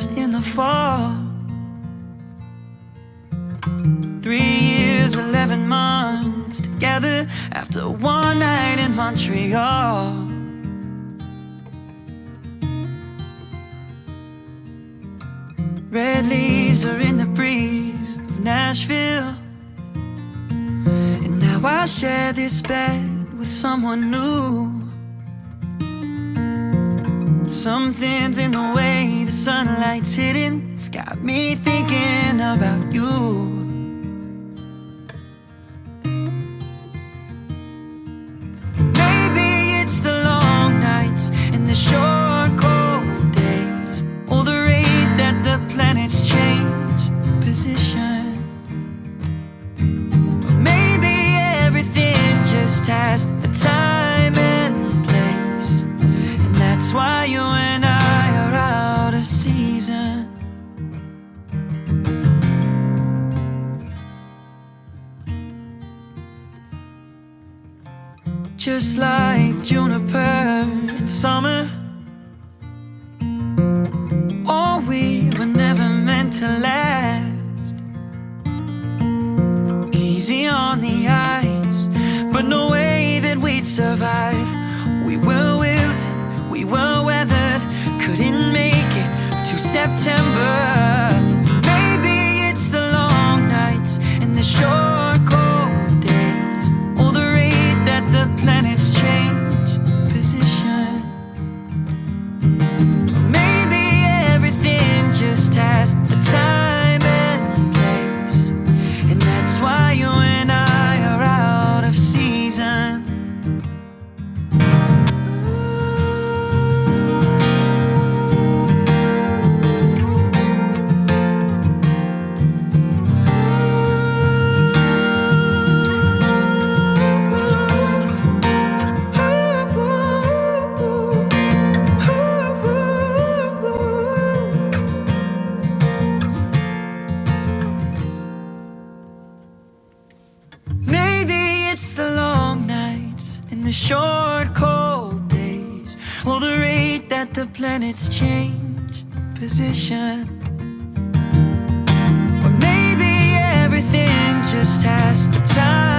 lost in the fall. 3 years, 11 months together after one night in Montreal. Red leaves are in the breeze of Nashville, and now I share this bed with someone new. Something's in the way the sunlight's hitting, it's got me thinking about you. Maybe it's the long nights and the short cold days, or the rate that the planets change position. Or maybe everything just has a time and place, and that's why you and I are out of season. Just like juniper in summer, oh, we were never meant to last. Easy on the ice, but no way that we'd survive. We were wilted, we were weathered, couldn't make it to September. Maybe it's the long nights and the short cold days, or the rate that the planets change position. Or maybe everything just has a time and place, and that's why you and I are out of season. Maybe it's the long nights and the short cold days, or the rate that the planets change position. Or maybe everything just has a time